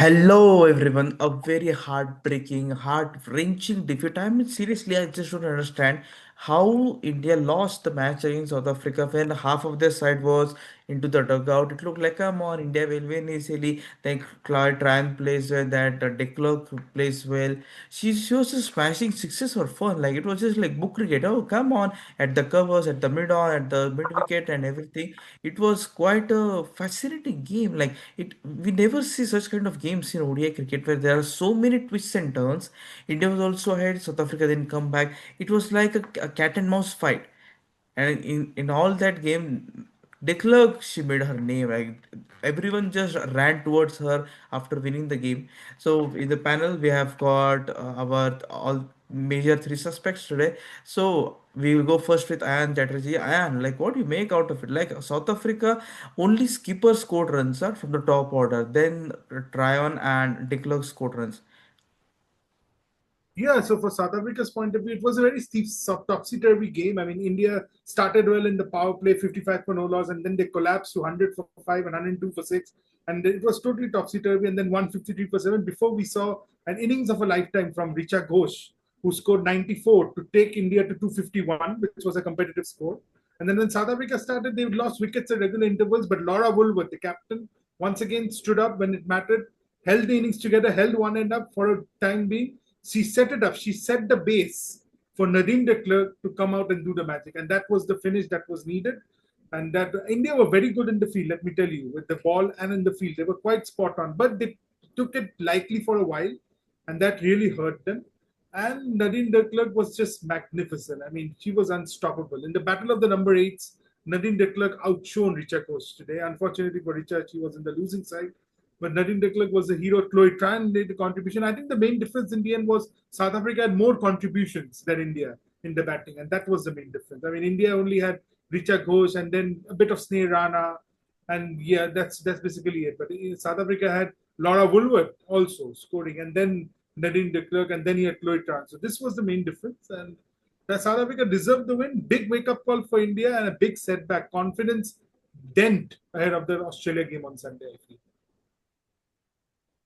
Hello everyone, a very heartbreaking, heart-wrenching defeat. I mean, seriously, I just don't understand how India lost the match against South Africa when half of their side was into the dugout. It looked like, come on, India will win easily. Then Claude Tran plays well, that De Klerk plays well. She was just smashing sixes for fun. Like, it was just like book cricket. Oh, come on, at the covers, at the mid-on, at the mid-wicket and everything. It was quite a fascinating game. Like we never see such kind of games in ODI cricket where there are so many twists and turns. India was also ahead, South Africa then come back. It was like a cat and mouse fight. And in all that game, De Klerk, she made her name. Like everyone just ran towards her after winning the game. So in the panel, we have got our all major three suspects today. So we will go first with Ayan Chatterjee. Ayan, like what do you make out of it? Like South Africa, only skipper scored runs from the top order. Then Tryon and De Klerk scored runs. Yeah, so for South Africa's point of view, it was a very steep, topsy-turvy game. I mean, India started well in the power play, 55 for no loss, and then they collapsed to 100 for 5 and 102 for 6. And it was totally topsy-turvy, and then 153 for 7 before we saw an innings of a lifetime from Richa Ghosh, who scored 94 to take India to 251, which was a competitive score. And then when South Africa started, they lost wickets at regular intervals, but Laura Woolworth, the captain, once again stood up when it mattered, held the innings together, held one end up for a time being. She set it up. She set the base for Nadine de Klerk to come out and do the magic. And that was the finish that was needed. And that India were very good in the field, let me tell you, with the ball and in the field. They were quite spot on, but they took it lightly for a while, and that really hurt them. And Nadine de Klerk was just magnificent. I mean, she was unstoppable. In the battle of the number eights, Nadine de Klerk outshone Richa Coach today. Unfortunately for Richa, she was in the losing side. But Nadine de Klerk was the hero. Chloe Tran made the contribution. I think the main difference in the end was South Africa had more contributions than India in the batting, and that was the main difference. I mean, India only had Richa Ghosh and then a bit of Sneh Rana, and yeah, that's basically it. But South Africa had Laura Woolworth also scoring, and then Nadine de Klerk, and then he had Chloe Tran. So this was the main difference, and that South Africa deserved the win. Big wake up call for India and a big setback, confidence dent ahead of the Australia game on Sunday. I feel.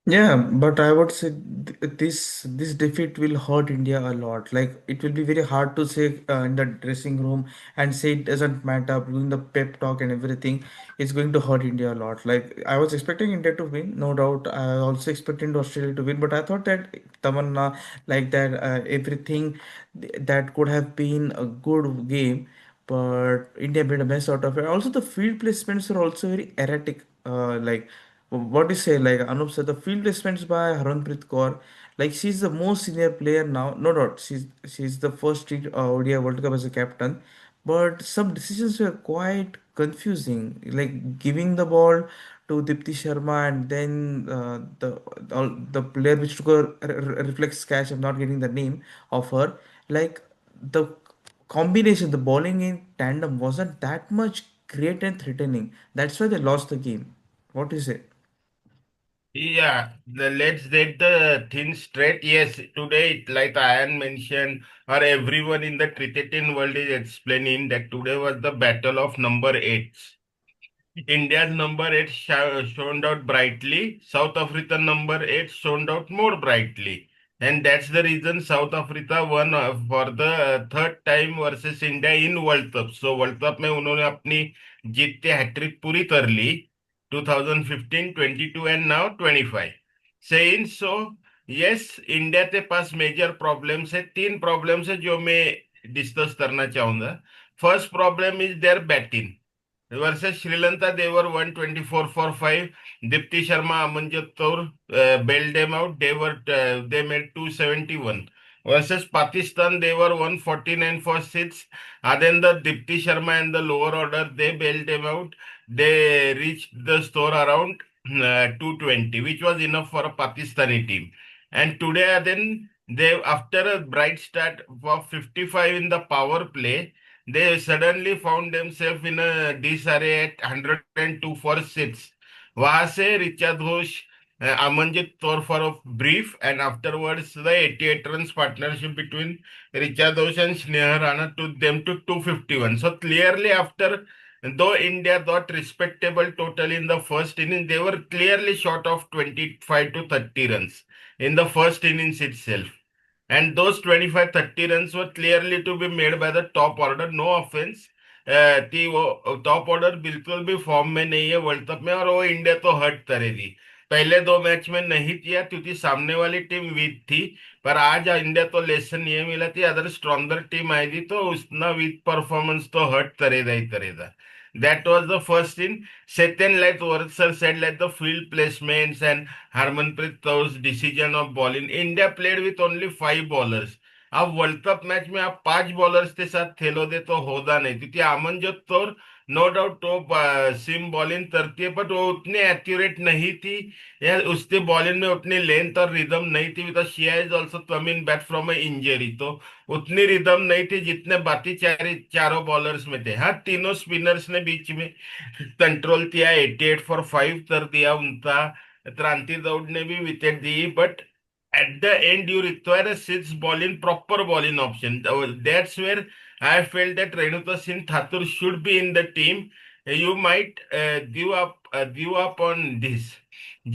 Yeah, but I would say this defeat will hurt India a lot. Like it will be very hard to say in the dressing room and say it doesn't matter. Doing the pep talk and everything, it's going to hurt India a lot. Like I was expecting India to win, no doubt. I also expected Australia to win, but I thought that Tamanna, like that, everything that could have been a good game, but India made a mess out of it. Also, the field placements are also very erratic. Like what do you say? Like Anup said, the field placements by Harmanpreet Kaur, like she's the most senior player now. No doubt, she's the first ODI World Cup as a captain, but some decisions were quite confusing. Like giving the ball to Dipti Sharma and then the player which took a reflex catch. I'm not getting the name of her. Like the combination, the bowling in tandem wasn't that much great and threatening. That's why they lost the game. What is it? Let's get the thing straight. Yes, today, like Ayan mentioned, or everyone in the cricketing world is explaining that today was the battle of number eight. India's number eight shone out brightly. South African number eight shone out more brightly. And that's the reason South Africa won for the third time versus India in World Cup. So World Cup में उन्होंने अपनी जीत के hat trick पूरी कर ली 2015, 22 and now 25. Saying so, yes, India के पास major problems है. तीन problems है जो मैं डिस्कस करना चाहूंगा. First problem is there batting. Versus Sri Lanka, they were 124 for 5. Dipti Sharma, Amanjit Kaur bailed them out. They made 271. Versus Pakistan, they were 149 for 6. And then the Dipti Sharma and the lower order, they bailed them out. They reached the score around 220, which was enough for a Pakistani team. And today, then they after a bright start for 55 in the power play, they suddenly found themselves in a disarray at 102 for 6. वहां से ऋचा घोष, अमनजीत तौर for a brief, and afterwards the 88 runs partnership between Richa Ghosh and Sneha Rana took them to 251. So clearly after Though India got respectable total in the first innings, they were clearly short of 25 to 30 runs in the first innings itself. And those 25-30 runs were clearly to be made by the top order. No offense, कि वो top order बिल्कुल भी form में नहीं है world cup में, और वो इंडिया तो हट करेगी। पहले दो मैच में नहीं किया क्योंकि सामने वाली टीम वीक थी, पर आज इंडिया तो लेसन ये मिला थी, अगर स्ट्रॉन्गर टीम आएगी तो उतना वीक परफॉर्मेंस तो हट करेगा ही करेगा। That was the first thing. Second, like Varad sir said, like the field placements and Harmanpreet Kaur's decision of bowling. India played with only 5 bowlers. अब वर्ल्ड कप मैच में आप 5 बॉलर्स के साथ खेलोगे तो होगा नहीं, क्योंकि अमनजोत कौर नो डाउट तो सिम बॉलिंग करती है, बट वो उतनी एक्यूरेट नहीं थी, या उसके बॉलिंग में उतनी लेंथ और रिदम नहीं थी, because she is also coming back from A injury. तो उतनी रिदम नहीं थी जितने बाकी चारों बॉलर्स में थे। हाँ, तीनों स्पिनर्स ने बीच में कंट्रोल किया, 88 फॉर 5 कर दिया उनका। क्रांति दौड़ ने भी wicket the, but at the end you require a six bowling proper bowling option. That's where I felt that Renuka Singh Thakur should be in the team. You might give up on this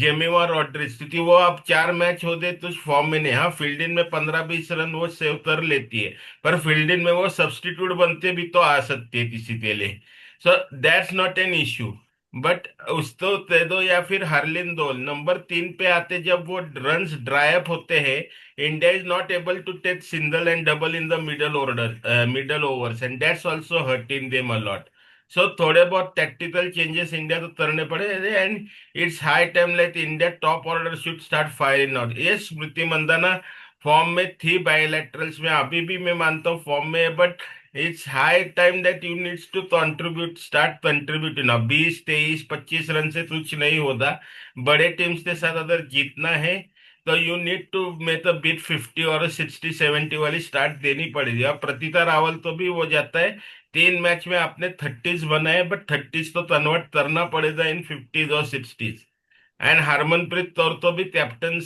Jemimah Rodrigues, क्योंकि वो अब 4 match हो गए तो form में नहीं। हाँ, fielding में 15-20 रन वो सेव कर लेती है, पर फील्डिंग में वो सब्स्टिट्यूट बनते भी तो आ सकती है किसी के लिए। So that's not an issue, but उसको दे दो, या फिर हरलिन दोल नंबर 3 पे आते, जब वो रन्स ड्राई अप होते हैं, India is not able to take single and double in the middle overs, and that's also hurting them a lot. सो थोड़े बहुत टैक्टिकल चेंजेस इंडिया को करने पड़े, and it's high time like India top order should start firing out. ये Smriti Mandanna form में थी bilaterals में, अभी भी मैं मानता हूँ फॉर्म में है, but it's high time that you needs to contribute, start contributing. अब 20-23-25 रन से कुछ नहीं होता। बड़े टीम्स के साथ अगर जीतना है तो you need to make a bit 50 और 60-70 वाली स्टार्ट देनी पड़ेगी। अब प्रतिता रावल तो भी हो जाता है, 3 मैच में आपने 30s बनाए, बट 30s तो कन्वर्ट करना पड़ेगा इन 50s और 60s। एंड हरमनप्रीत कौर तो भी कैप्टन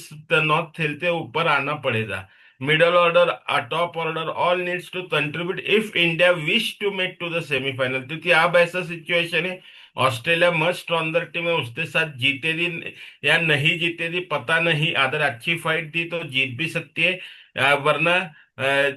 नॉट खेलते ऊपर आना पड़ेगा। Middle order, top order, all needs to contribute if India wish to make to the semifinal, क्योंकि अब ऐसा सिचुएशन है, ऑस्ट्रेलिया मस्ट स्ट्रॉन्गर टीम है, उसके साथ जीते दिन या नहीं जीते दी पता नहीं, अगर अच्छी फाइट दी तो जीत भी सकती है, वरना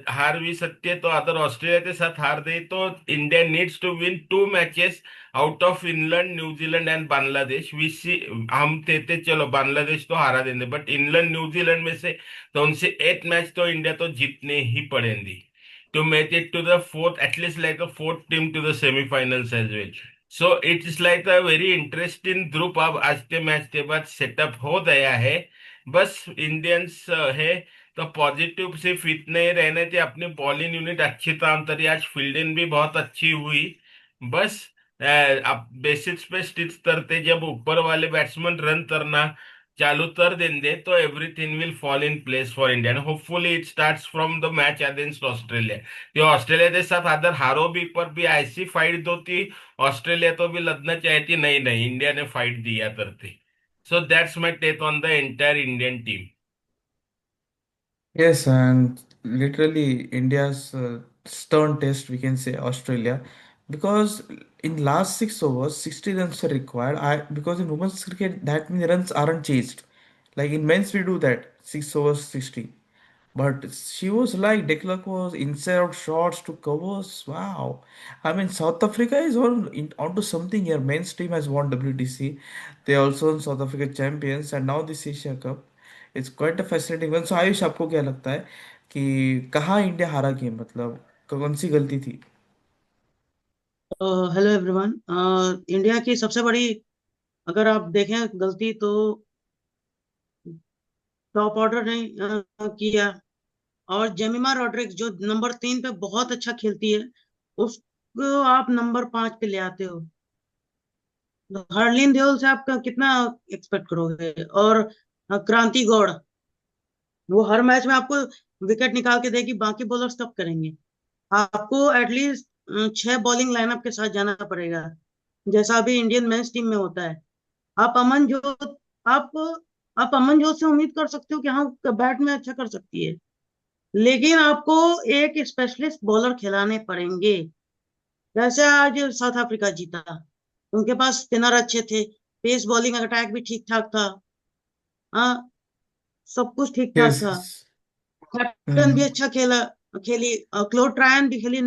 हार भी सकती है। तो अगर ऑस्ट्रेलिया के साथ हार गई तो India needs to win 2 matches out of England, New Zealand and Bangladesh. We see, हम कहते चलो बांग्लादेश तो हारा देंगे, बट इंग्लैंड न्यूजीलैंड में से तो उनसे 8 मैच तो इंडिया तो जीतने ही पड़ेंगी to make it to the fourth, at least like a fourth team to the semi-finals as well. So it's like a very interesting group अब आज के मैच के बाद सेटअप हो गया है। बस इंडियंस है तो पॉजिटिव सिर्फ इतने ही रहने थे, अपनी बॉलिंग यूनिट अच्छी काम करी, आज फील्डिंग भी बहुत अच्छी हुई। बस अब बेसिक्स पे स्टिच करते, जब ऊपर वाले बैट्समैन रन करना चालू कर देंगे तो everything will fall in place for India, hopefully it starts from the match against Australia. ये ऑस्ट्रेलिया के साथ अगर हारो भी, पर भी ऐसी फाइट दो थी, ऑस्ट्रेलिया तो भी लड़ना चाहती, नहीं नहीं इंडिया ने फाइट दिया करती। So that's my take on the entire Indian team. Yes, and literally India's stern test, we can say Australia, because in last 6 overs, 60 runs are required. Because in women's cricket, that many runs aren't chased. Like in men's, we do that 6 overs, 60. But she was like Declan was inside out shots to covers. Wow. I mean, South Africa is onto something here. Men's team has won WTC. They also won South Africa champions and now this Asia Cup. It's quite a fascinating one. So Ayush आपको क्या लगता है कि कहाँ India हारा game, मतलब कौन सी गलती थी? Hello everyone. इंडिया की सबसे बड़ी, अगर आप देखें गलती, तो टॉप ऑर्डर ने किया। और जेमिमा रॉड्रिक्स जो नंबर 3 पे बहुत अच्छा खेलती है, उसको आप नंबर 5 पे ले आते हो। हरलीन देओल से आप कितना एक्सपेक्ट करोगे? और क्रांति गौड़, वो हर मैच में आपको विकेट निकाल के देगी, बाकी बॉलर्स कब करेंगे? आपको एटलीस्ट 6 बॉलिंग लाइनअप के साथ जाना पड़ेगा, जैसा अभी इंडियन मेंस टीम में होता है। आप अमन जोत आप आप अमन जोत से उम्मीद कर सकते हो कि हाँ बैट में अच्छा कर सकती है, लेकिन आपको एक स्पेशलिस्ट बॉलर खिलाने पड़ेंगे। जैसे आज साउथ अफ्रीका जीता, उनके पास स्पिनर अच्छे थे, पेस बॉलिंग अटैक भी ठीक ठाक था। हाँ, सब कुछ ठीक ठाक Yes, था। yes. कैप्टन भी Hmm. अच्छा खेली, क्लोड ट्रायन भी खेली,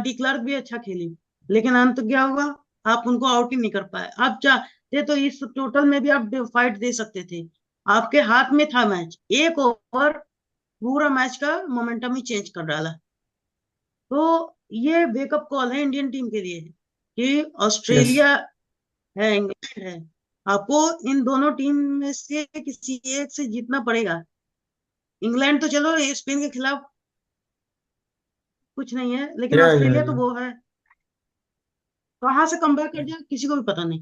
डी क्लर्क भी अच्छा खेली। लेकिन अंत क्या हुआ, आप उनको आउट ही नहीं कर पाए। आप चाहते तो इस टोटल में भी आप फाइट दे सकते थे, आपके हाथ में था मैच। एक ओवर पूरा मैच का मोमेंटम ही चेंज कर डाला। तो ये वेकअप कॉल है इंडियन टीम के लिए कि Yes. ऑस्ट्रेलिया है, इंग्लैंड है, आपको इन दोनों टीम में से किसी एक से जीतना पड़ेगा। इंग्लैंड तो चलो स्पेन के खिलाफ कुछ नहीं है, लेकिन Yeah, yeah, ऑस्ट्रेलिया तो yeah. वो है, कहाँ से कमबैक कर जाए किसी को भी पता नहीं।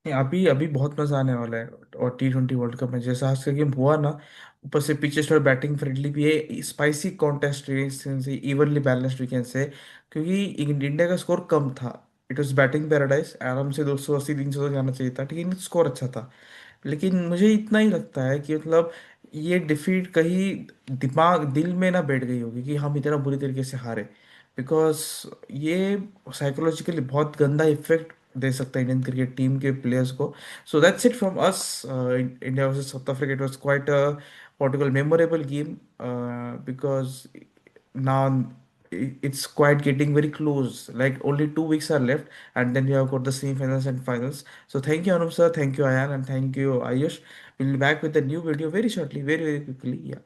नहीं, अभी अभी बहुत मजा आने वाला है। और T20 वर्ल्ड कप में जैसा आज का गेम हुआ ना, ऊपर से पिचेस और बैटिंग फ्रेंडली भी है, spicy contest evenly balanced we can say. क्योंकि इंडिया का स्कोर कम था, इट वाज बैटिंग पैराडाइज, आराम से 280 300 तक जाना चाहिए था, लेकिन स्कोर अच्छा था। लेकिन मुझे इतना ही लगता है कि मतलब ये डिफीट कहीं दिमाग दिल में ना बैठ गई होगी कि हम इतना बुरी तरीके से हारे। बिकॉज ये साइकोलॉजिकली बहुत गंदा इफेक्ट दे सकता है इंडियन क्रिकेट टीम के प्लेयर्स को। So that's it from us. India versus south Africa, it was quite a Portugal memorable game, because now it's quite getting very close. Like only 2 weeks are left, and then we have got the semi-finals and finals. So thank you, Anup sir. Thank you, Ayan, and thank you, Ayush. We'll be back with a new video very shortly, very very quickly. Yeah.